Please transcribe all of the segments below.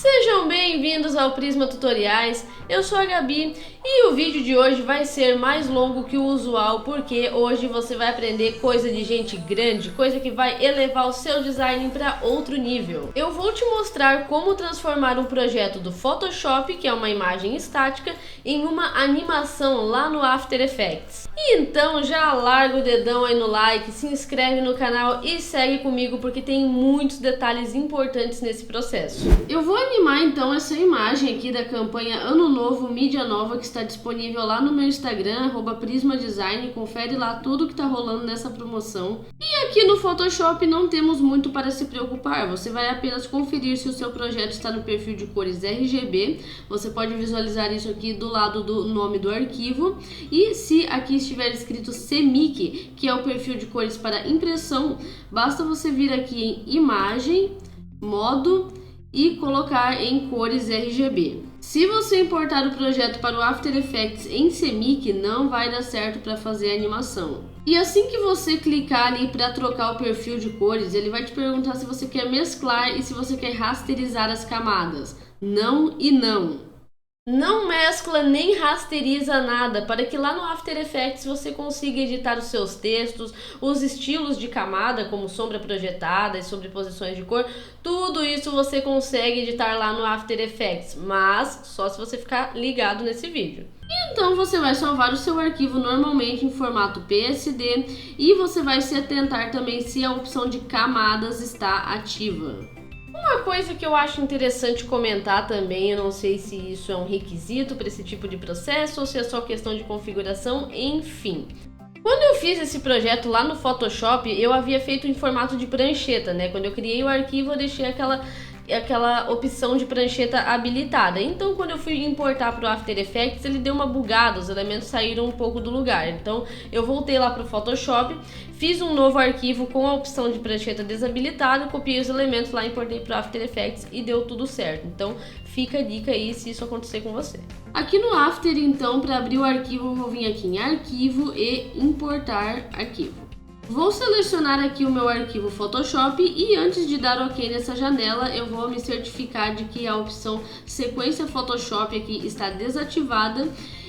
Sejam bem-vindos ao Prisma Tutoriais, eu sou a Gabi e o vídeo de hoje vai ser mais longo que o usual porque hoje você vai aprender coisa de gente grande, coisa que vai elevar o seu design para outro nível. Eu vou te mostrar como transformar um projeto do Photoshop, que é uma imagem estática, em uma animação lá no After Effects. E então já larga o dedão aí no like, se inscreve no canal e segue comigo porque tem muitos detalhes importantes nesse processo. Eu vou animar então essa imagem aqui da campanha Ano Novo Mídia Nova que está disponível lá no meu Instagram, @prismadesign, confere lá tudo que está rolando nessa promoção. E aqui no Photoshop não temos muito para se preocupar, você vai apenas conferir se o seu projeto está no perfil de cores RGB, você pode visualizar isso aqui do lado do nome do arquivo, e se aqui estiver escrito CMYK, que é o perfil de cores para impressão, basta você vir aqui em Imagem, Modo e colocar em cores RGB. Se você importar o projeto para o After Effects em CMYK, não vai dar certo para fazer a animação. E assim que você clicar ali para trocar o perfil de cores, ele vai te perguntar se você quer mesclar e se você quer rasterizar as camadas. Não e não. Não mescla nem rasteriza nada, para que lá no After Effects você consiga editar os seus textos, os estilos de camada, como sombra projetada e sobreposições de cor, tudo isso você consegue editar lá no After Effects, mas só se você ficar ligado nesse vídeo. Então você vai salvar o seu arquivo normalmente em formato PSD e você vai se atentar também se a opção de camadas está ativa. Uma coisa que eu acho interessante comentar também, eu não sei se isso é um requisito para esse tipo de processo ou se é só questão de configuração, enfim. Quando eu fiz esse projeto lá no Photoshop, eu havia feito em formato de prancheta, né? Quando eu criei o arquivo, eu deixei aquela opção de prancheta habilitada. Então, quando eu fui importar para o After Effects, ele deu uma bugada, os elementos saíram um pouco do lugar. Então, eu voltei lá para o Photoshop, fiz um novo arquivo com a opção de prancheta desabilitada, copiei os elementos lá, importei para o After Effects e deu tudo certo. Então, fica a dica aí se isso acontecer com você. Aqui no After, então, para abrir o arquivo, eu vou vir aqui em Arquivo e Importar Arquivo. Vou selecionar aqui o meu arquivo Photoshop e antes de dar OK nessa janela, eu vou me certificar de que a opção Sequência Photoshop aqui está desativada.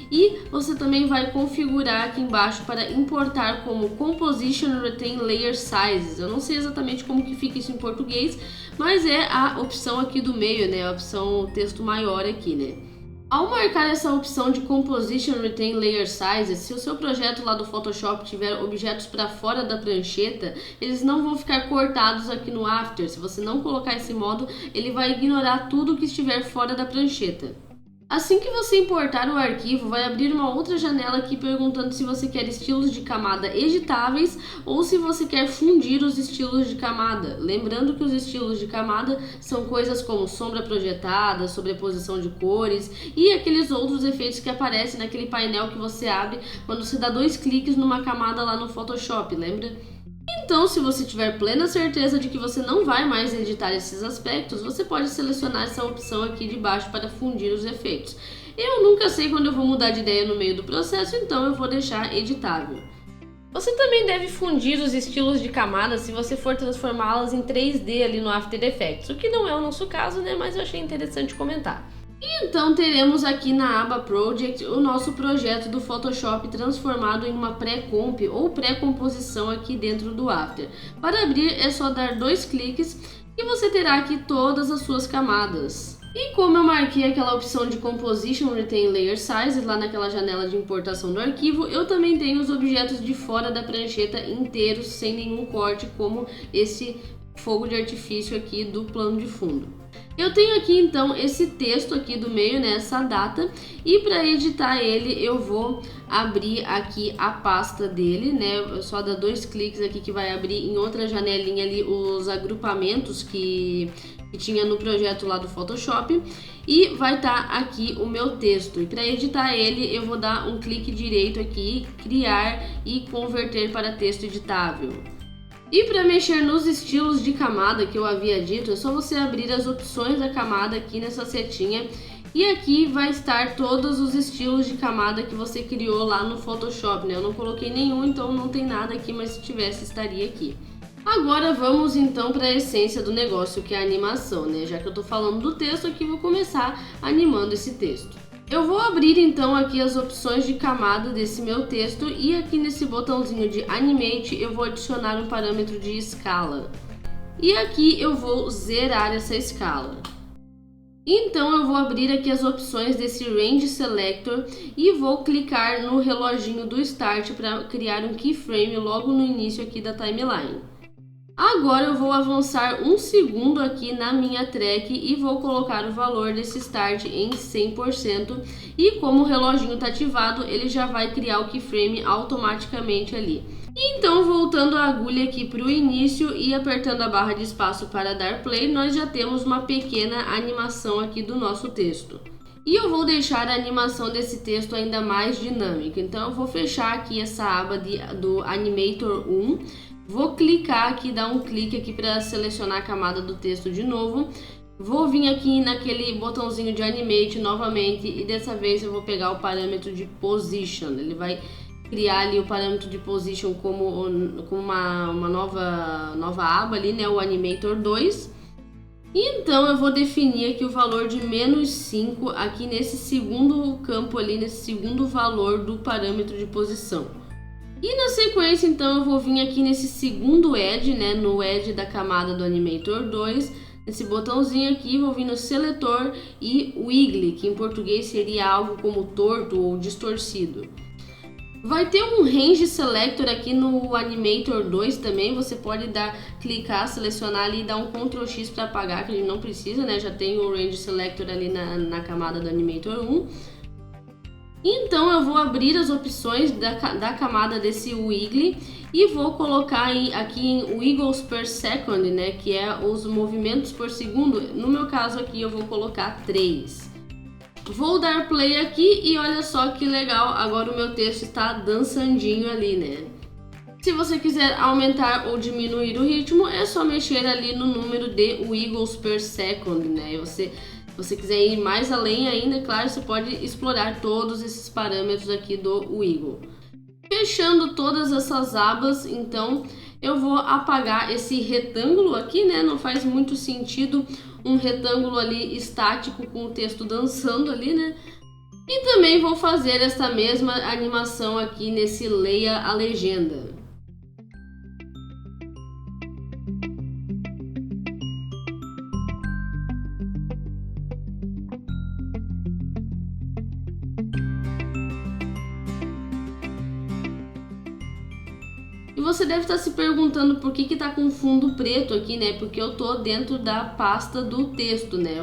E você também vai configurar aqui embaixo para importar como Composition Retain Layer Sizes. Eu não sei exatamente como que fica isso em português, mas é a opção aqui do meio, né? A opção texto maior aqui, né? Ao marcar essa opção de Composition Retain Layer Sizes, se o seu projeto lá do Photoshop tiver objetos para fora da prancheta, eles não vão ficar cortados aqui no After. Se você não colocar esse modo, ele vai ignorar tudo que estiver fora da prancheta. Assim que você importar o arquivo, vai abrir uma outra janela aqui perguntando se você quer estilos de camada editáveis ou se você quer fundir os estilos de camada. Lembrando que os estilos de camada são coisas como sombra projetada, sobreposição de cores e aqueles outros efeitos que aparecem naquele painel que você abre quando você dá 2 cliques numa camada lá no Photoshop, lembra? Então, se você tiver plena certeza de que você não vai mais editar esses aspectos, você pode selecionar essa opção aqui de baixo para fundir os efeitos. Eu nunca sei quando eu vou mudar de ideia no meio do processo, então eu vou deixar editável. Você também deve fundir os estilos de camadas se você for transformá-las em 3D ali no After Effects, o que não é o nosso caso, né? Mas eu achei interessante comentar. E então teremos aqui na aba Project o nosso projeto do Photoshop transformado em uma pré-comp ou pré-composição aqui dentro do After. Para abrir é só dar 2 cliques e você terá aqui todas as suas camadas. E como eu marquei aquela opção de Composition Retain Layer Size lá naquela janela de importação do arquivo, eu também tenho os objetos de fora da prancheta inteiros, sem nenhum corte, como esse fogo de artifício aqui do plano de fundo. Eu tenho aqui então esse texto aqui do meio, né, essa data, e para editar ele eu vou abrir aqui a pasta dele, né, só dar 2 cliques aqui que vai abrir em outra janelinha ali os agrupamentos que tinha no projeto lá do Photoshop e vai estar aqui o meu texto. E para editar ele eu vou dar um clique direito aqui, criar e converter para texto editável. E para mexer nos estilos de camada que eu havia dito, é só você abrir as opções da camada aqui nessa setinha e aqui vai estar todos os estilos de camada que você criou lá no Photoshop, né? Eu não coloquei nenhum, então não tem nada aqui, mas se tivesse estaria aqui. Agora vamos então para a essência do negócio, que é a animação, né? Já que eu tô falando do texto aqui, vou começar animando esse texto. Eu vou abrir então aqui as opções de camada desse meu texto e aqui nesse botãozinho de Animate eu vou adicionar um parâmetro de escala. E aqui eu vou zerar essa escala. Então eu vou abrir aqui as opções desse Range Selector e vou clicar no reloginho do Start para criar um keyframe logo no início aqui da timeline. Agora eu vou avançar 1 segundo aqui na minha track e vou colocar o valor desse Start em 100% e como o reloginho está ativado, ele já vai criar o keyframe automaticamente ali. Então, voltando a agulha aqui para o início e apertando a barra de espaço para dar play, nós já temos uma pequena animação aqui do nosso texto. E eu vou deixar a animação desse texto ainda mais dinâmica, então eu vou fechar aqui essa aba do Animator 1, vou clicar aqui, dar um clique aqui para selecionar a camada do texto de novo, vou vir aqui naquele botãozinho de Animate novamente e dessa vez eu vou pegar o parâmetro de Position, ele vai criar ali o parâmetro de Position como uma nova aba ali, né, o Animator 2. Então eu vou definir aqui o valor de -5 aqui nesse segundo campo ali, nesse segundo valor do parâmetro de posição. E na sequência então eu vou vir aqui nesse segundo edge, né, no edge da camada do Animator 2, nesse botãozinho aqui, vou vir no seletor e Wiggle, que em português seria algo como torto ou distorcido. Vai ter um Range Selector aqui no Animator 2 também, você pode clicar, selecionar ali e dar um Ctrl X para apagar, que ele não precisa, né? Já tem o Range Selector ali na camada do Animator 1. Então eu vou abrir as opções da camada desse Wiggle e vou colocar aqui em Wiggles per Second, né? Que é os movimentos por segundo. No meu caso aqui eu vou colocar 3. Vou dar play aqui e olha só que legal, agora o meu texto está dançandinho ali, né? Se você quiser aumentar ou diminuir o ritmo, é só mexer ali no número de Wiggles per Second, né? Se você quiser ir mais além ainda, claro, você pode explorar todos esses parâmetros aqui do Wiggle. Fechando todas essas abas, então eu vou apagar esse retângulo aqui, né? Não faz muito sentido um retângulo ali estático com o texto dançando ali, né? E também vou fazer essa mesma animação aqui nesse Leia a Legenda. E você deve estar se perguntando por que tá com fundo preto aqui, né? Porque eu tô dentro da pasta do texto, né?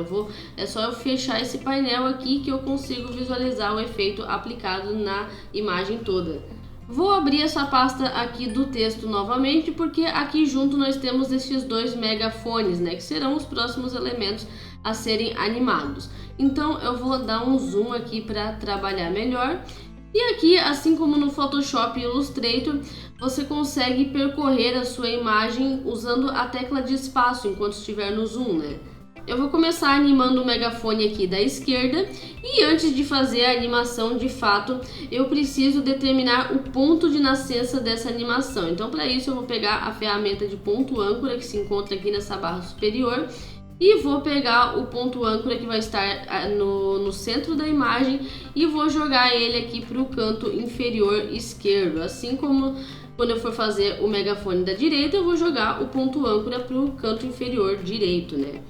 É só eu fechar esse painel aqui que eu consigo visualizar o efeito aplicado na imagem toda. Vou abrir essa pasta aqui do texto novamente, porque aqui junto nós temos esses dois megafones, né? Que serão os próximos elementos a serem animados. Então eu vou dar um zoom aqui para trabalhar melhor. E aqui, assim como no Photoshop e Illustrator, você consegue percorrer a sua imagem usando a tecla de espaço enquanto estiver no zoom, né? Eu vou começar animando o megafone aqui da esquerda e antes de fazer a animação de fato, eu preciso determinar o ponto de nascença dessa animação. Então, para isso, eu vou pegar a ferramenta de ponto âncora que se encontra aqui nessa barra superior e vou pegar o ponto âncora que vai estar no centro da imagem e vou jogar ele aqui para o canto inferior esquerdo. Assim como quando eu for fazer o megafone da direita, eu vou jogar o ponto âncora para o canto inferior direito, né?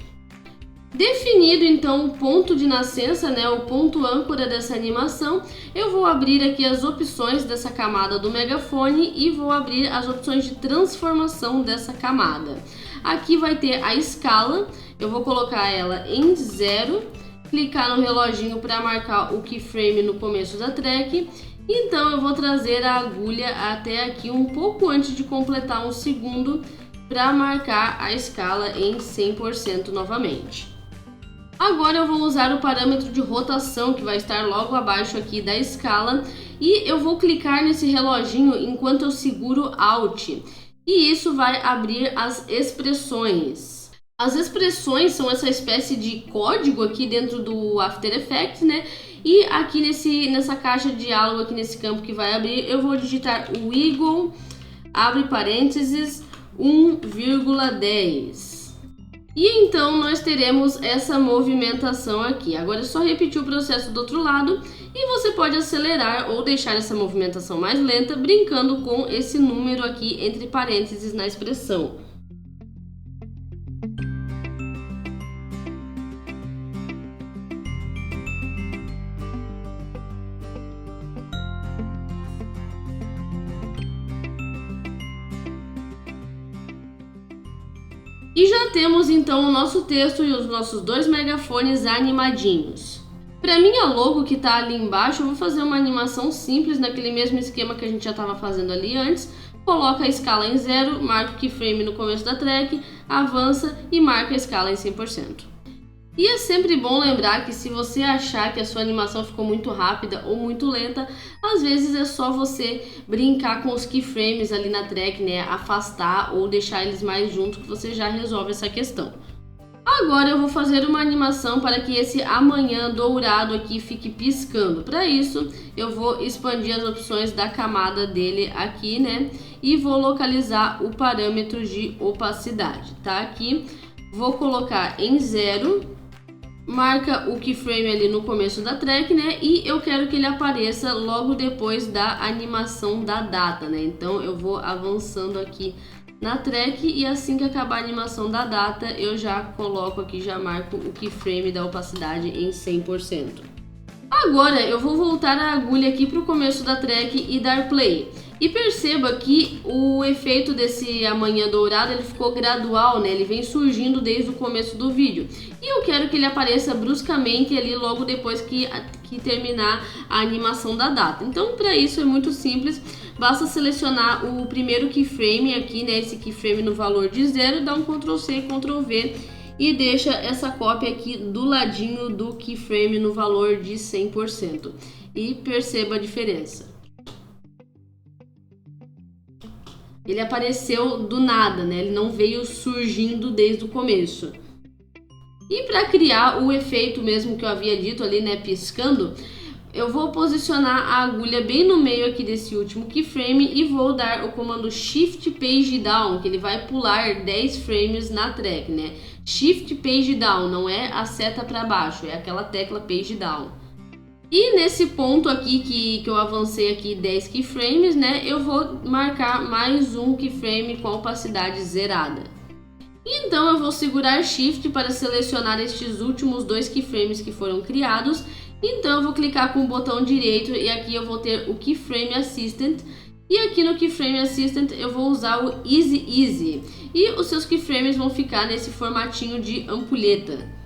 Definido então o ponto de nascença, né, o ponto âncora dessa animação, eu vou abrir aqui as opções dessa camada do megafone e vou abrir as opções de transformação dessa camada. Aqui vai ter a escala, eu vou colocar ela em 0, clicar no reloginho para marcar o keyframe no começo da track. Então eu vou trazer a agulha até aqui um pouco antes de completar um segundo para marcar a escala em 100% novamente. Agora eu vou usar o parâmetro de rotação que vai estar logo abaixo aqui da escala e eu vou clicar nesse reloginho enquanto eu seguro Alt. E isso vai abrir as expressões. As expressões são essa espécie de código aqui dentro do After Effects, né? E aqui nessa caixa de diálogo, aqui nesse campo que vai abrir, eu vou digitar Wiggle, abre parênteses, 1,10. E então nós teremos essa movimentação aqui. Agora é só repetir o processo do outro lado e você pode acelerar ou deixar essa movimentação mais lenta, brincando com esse número aqui entre parênteses na expressão. E já temos então o nosso texto e os nossos dois megafones animadinhos. Para minha logo que está ali embaixo, eu vou fazer uma animação simples naquele mesmo esquema que a gente já estava fazendo ali antes. Coloca a escala em 0, marca o keyframe no começo da track, avança e marca a escala em 100%. E é sempre bom lembrar que se você achar que a sua animação ficou muito rápida ou muito lenta, às vezes é só você brincar com os keyframes ali na track, né? Afastar ou deixar eles mais juntos que você já resolve essa questão. Agora eu vou fazer uma animação para que esse amanhã dourado aqui fique piscando. Para isso, eu vou expandir as opções da camada dele aqui, né? E vou localizar o parâmetro de opacidade, tá? Aqui, vou colocar em 0. Marca o keyframe ali no começo da track, né? E eu quero que ele apareça logo depois da animação da data, né? Então eu vou avançando aqui na track e assim que acabar a animação da data, eu já coloco aqui, já marco o keyframe da opacidade em 100%. Agora eu vou voltar a agulha aqui para o começo da track e dar play. E perceba que o efeito desse amanhã dourado ele ficou gradual, né? Ele vem surgindo desde o começo do vídeo. E eu quero que ele apareça bruscamente ali logo depois que terminar a animação da data. Então, para isso é muito simples. Basta selecionar o primeiro keyframe aqui, né? Esse keyframe no valor de 0, dá um Ctrl+C, Ctrl+V e deixa essa cópia aqui do ladinho do keyframe no valor de 100%. E perceba a diferença. Ele apareceu do nada, né? Ele não veio surgindo desde o começo. E para criar o efeito mesmo que eu havia dito ali, né, piscando, eu vou posicionar a agulha bem no meio aqui desse último keyframe e vou dar o comando Shift Page Down, que ele vai pular 10 frames na track, né? Shift Page Down, não é a seta para baixo, é aquela tecla Page Down. E nesse ponto aqui que eu avancei aqui 10 keyframes, né, eu vou marcar mais um keyframe com a opacidade zerada. Então eu vou segurar Shift para selecionar estes últimos 2 keyframes que foram criados. Então eu vou clicar com o botão direito e aqui eu vou ter o Keyframe Assistant. E aqui no Keyframe Assistant eu vou usar o Easy Easy. E os seus keyframes vão ficar nesse formatinho de ampulheta.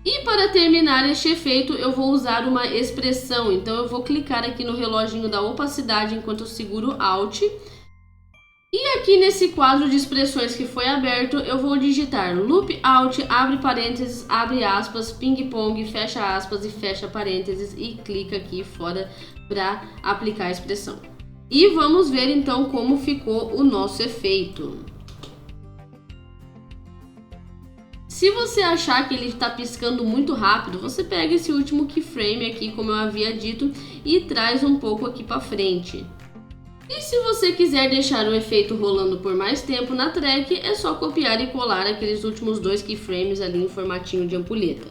E para terminar este efeito eu vou usar uma expressão, então eu vou clicar aqui no reloginho da opacidade enquanto eu seguro Alt. E aqui nesse quadro de expressões que foi aberto eu vou digitar Loop Alt, abre parênteses, abre aspas, ping pong, fecha aspas e fecha parênteses e clica aqui fora para aplicar a expressão. E vamos ver então como ficou o nosso efeito. Se você achar que ele está piscando muito rápido, você pega esse último keyframe aqui, como eu havia dito, e traz um pouco aqui para frente. E se você quiser deixar o efeito rolando por mais tempo na track, é só copiar e colar aqueles últimos 2 keyframes ali em formatinho de ampulheta.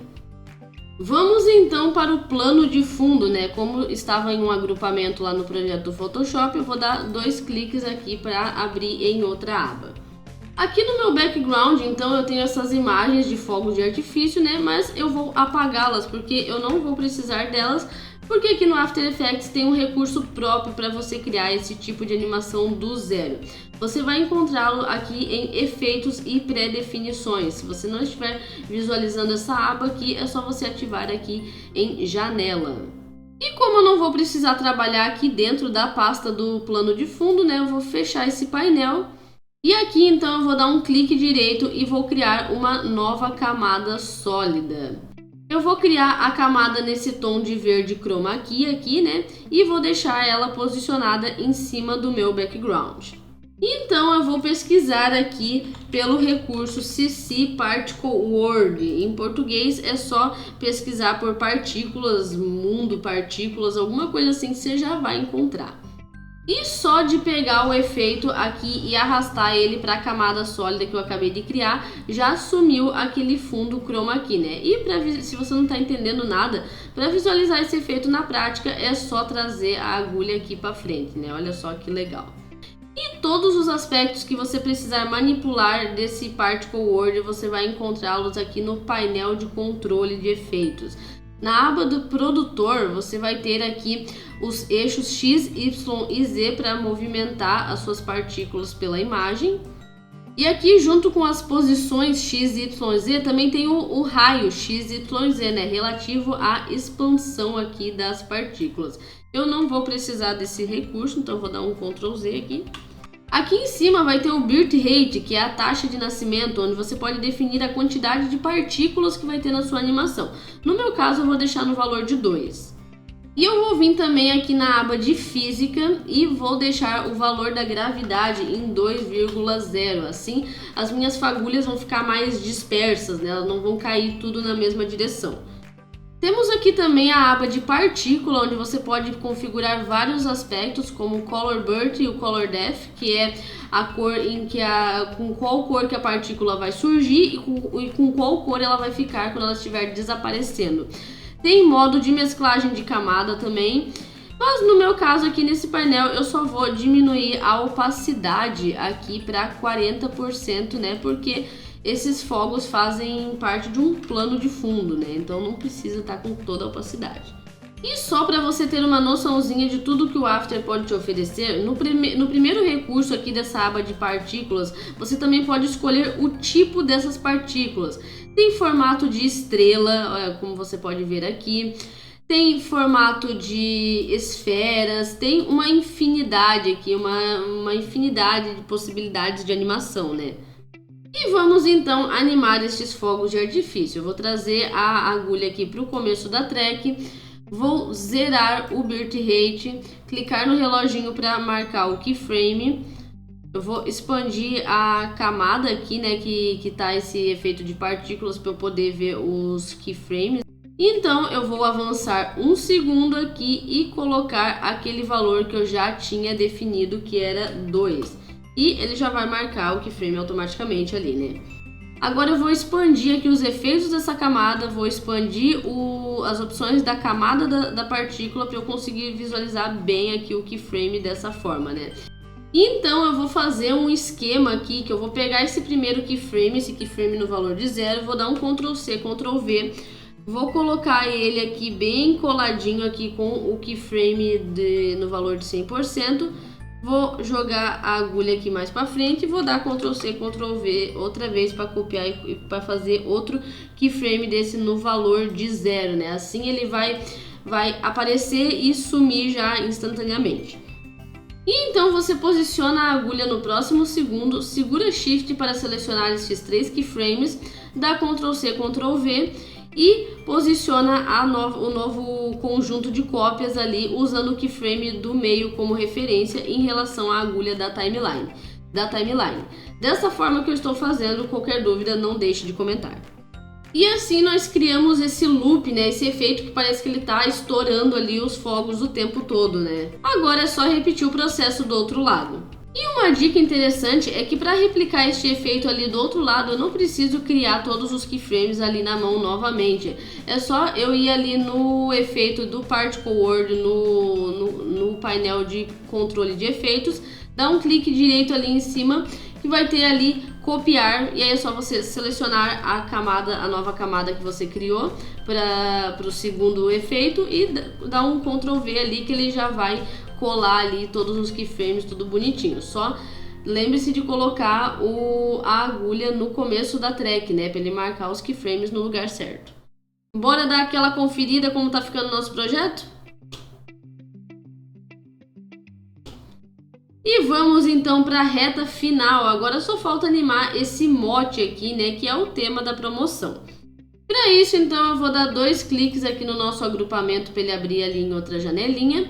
Vamos então para o plano de fundo, né? Como estava em um agrupamento lá no projeto do Photoshop, eu vou dar 2 cliques aqui para abrir em outra aba. Aqui no meu background, então, eu tenho essas imagens de fogos de artifício, né? Mas eu vou apagá-las porque eu não vou precisar delas, porque aqui no After Effects tem um recurso próprio para você criar esse tipo de animação do zero. Você vai encontrá-lo aqui em Efeitos e Pré-definições. Se você não estiver visualizando essa aba aqui, é só você ativar aqui em Janela. E como eu não vou precisar trabalhar aqui dentro da pasta do plano de fundo, né? Eu vou fechar esse painel. E aqui então eu vou dar um clique direito e vou criar uma nova camada sólida. Eu vou criar a camada nesse tom de verde chroma key aqui, né? E vou deixar ela posicionada em cima do meu background. Então eu vou pesquisar aqui pelo recurso CC Particle World. Em português é só pesquisar por partículas, mundo, partículas, alguma coisa assim que você já vai encontrar. E só de pegar o efeito aqui e arrastar ele para a camada sólida que eu acabei de criar, já sumiu aquele fundo chroma key, né? E se você não está entendendo nada, para visualizar esse efeito na prática é só trazer a agulha aqui para frente, né? Olha só que legal. E todos os aspectos que você precisar manipular desse Particle World, você vai encontrá-los aqui no painel de controle de efeitos. Na aba do produtor, você vai ter aqui os eixos X, Y e Z para movimentar as suas partículas pela imagem. E aqui, junto com as posições X, Y e Z, também tem o raio X, Y e Z, né, relativo à expansão aqui das partículas. Eu não vou precisar desse recurso, então vou dar um Ctrl Z aqui. Aqui em cima vai ter o birth rate, que é a taxa de nascimento, onde você pode definir a quantidade de partículas que vai ter na sua animação. No meu caso, eu vou deixar no valor de 2. E eu vou vir também aqui na aba de física e vou deixar o valor da gravidade em 2,0. Assim, as minhas fagulhas vão ficar mais dispersas, né? Elas não vão cair tudo na mesma direção. Temos aqui também a aba de partícula, onde você pode configurar vários aspectos, como o Color Birth e o Color Death, que é a cor em que com qual cor que a partícula vai surgir e com qual cor ela vai ficar quando ela estiver desaparecendo. Tem modo de mesclagem de camada também, mas no meu caso aqui nesse painel eu só vou diminuir a opacidade aqui para 40%, né? Porque esses fogos fazem parte de um plano de fundo, né? Então não precisa estar com toda a opacidade. E só para você ter uma noçãozinha de tudo que o After pode te oferecer, no primeiro recurso aqui dessa aba de partículas, você também pode escolher o tipo dessas partículas. Tem formato de estrela, olha, como você pode ver aqui. Tem formato de esferas, tem uma infinidade aqui, uma infinidade de possibilidades de animação, né? E vamos então animar estes fogos de artifício. Eu vou trazer a agulha aqui para o começo da track, vou zerar o birth rate, clicar no reloginho para marcar o keyframe. Eu vou expandir a camada aqui, né, que tá esse efeito de partículas para eu poder ver os keyframes. Então eu vou avançar 1 segundo aqui e colocar aquele valor que eu já tinha definido, que era 2. E ele já vai marcar o keyframe automaticamente ali, né? Agora eu vou expandir aqui os efeitos dessa camada, vou expandir as opções da camada da partícula para eu conseguir visualizar bem aqui o keyframe dessa forma, né? Então eu vou fazer um esquema aqui, que eu vou pegar esse primeiro keyframe, esse keyframe no valor de 0, vou dar um Ctrl C, Ctrl V, vou colocar ele aqui bem coladinho aqui com o keyframe no valor de 100%. Vou jogar a agulha aqui mais para frente e vou dar Ctrl C, Ctrl V outra vez para copiar e para fazer outro keyframe desse no valor de 0, né? Assim ele vai aparecer e sumir já instantaneamente. E então você posiciona a agulha no próximo segundo, segura Shift para selecionar esses 3 keyframes, dá Ctrl C, Ctrl V e posiciona o novo conjunto de cópias ali, usando o keyframe do meio como referência em relação à agulha da timeline. Dessa forma que eu estou fazendo, qualquer dúvida não deixe de comentar. E assim nós criamos esse loop, né, esse efeito que parece que ele está estourando ali os fogos o tempo todo, né? Agora é só repetir o processo do outro lado. E uma dica interessante é que para replicar este efeito ali do outro lado, eu não preciso criar todos os keyframes ali na mão novamente. É só eu ir ali no efeito do Particle World, no painel de controle de efeitos, dar um clique direito ali em cima, que vai ter ali copiar, e aí é só você selecionar a nova camada que você criou para o segundo efeito e dar um Ctrl V ali, que ele já vai colar ali todos os keyframes, tudo bonitinho. Só lembre-se de colocar a agulha no começo da track, né, para ele marcar os keyframes no lugar certo. Bora dar aquela conferida como tá ficando o nosso projeto? E vamos então para a reta final. Agora só falta animar esse mote aqui, né, que é o tema da promoção. Para isso, então, eu vou dar 2 cliques aqui no nosso agrupamento para ele abrir ali em outra janelinha.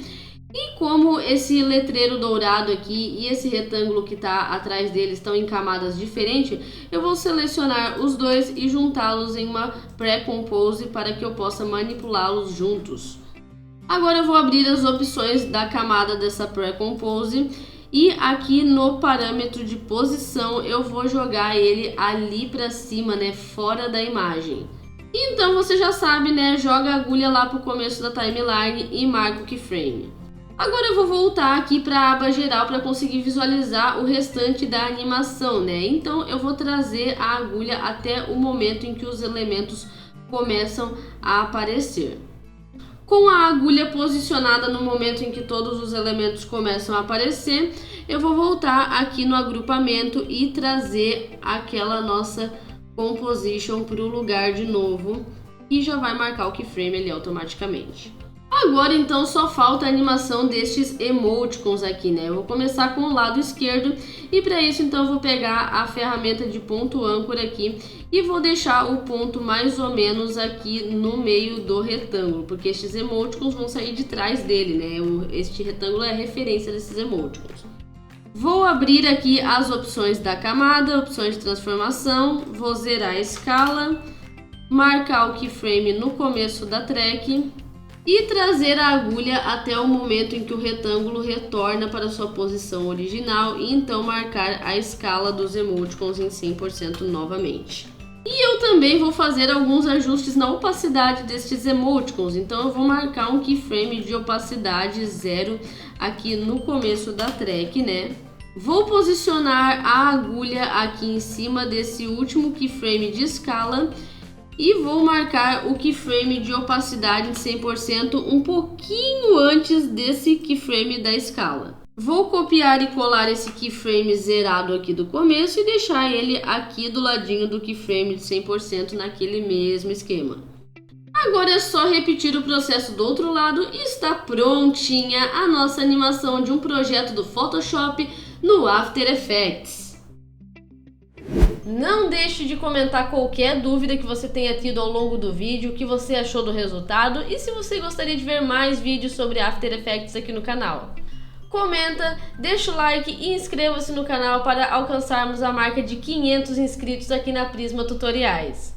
E como esse letreiro dourado aqui e esse retângulo que está atrás dele estão em camadas diferentes, eu vou selecionar os dois e juntá-los em uma pré-compose para que eu possa manipulá-los juntos. Agora eu vou abrir as opções da camada dessa Pre-Compose e aqui no parâmetro de posição eu vou jogar ele ali pra cima, né, fora da imagem. Então você já sabe, né, joga a agulha lá pro começo da timeline e marca o keyframe. Agora eu vou voltar aqui para a aba geral para conseguir visualizar o restante da animação, né? Então eu vou trazer a agulha até o momento em que os elementos começam a aparecer. Com a agulha posicionada no momento em que todos os elementos começam a aparecer, eu vou voltar aqui no agrupamento e trazer aquela nossa composition para o lugar de novo e já vai marcar o keyframe ali automaticamente. Agora então só falta a animação destes emoticons aqui, né? Eu vou começar com o lado esquerdo e para isso então eu vou pegar a ferramenta de ponto âncora aqui e vou deixar o ponto mais ou menos aqui no meio do retângulo, porque estes emoticons vão sair de trás dele, né? Este retângulo é a referência desses emoticons. Vou abrir aqui as opções da camada, opções de transformação, vou zerar a escala, marcar o keyframe no começo da track e trazer a agulha até o momento em que o retângulo retorna para sua posição original e então marcar a escala dos emoticons em 100% novamente. E eu também vou fazer alguns ajustes na opacidade destes emoticons, então eu vou marcar um keyframe de opacidade 0 aqui no começo da track, né? Vou posicionar a agulha aqui em cima desse último keyframe de escala e vou marcar o keyframe de opacidade em 100% um pouquinho antes desse keyframe da escala. Vou copiar e colar esse keyframe zerado aqui do começo e deixar ele aqui do ladinho do keyframe de 100% naquele mesmo esquema. Agora é só repetir o processo do outro lado e está prontinha a nossa animação de um projeto do Photoshop no After Effects. Não deixe de comentar qualquer dúvida que você tenha tido ao longo do vídeo, o que você achou do resultado e se você gostaria de ver mais vídeos sobre After Effects aqui no canal. Comenta, deixa o like e inscreva-se no canal para alcançarmos a marca de 500 inscritos aqui na Prisma Tutoriais.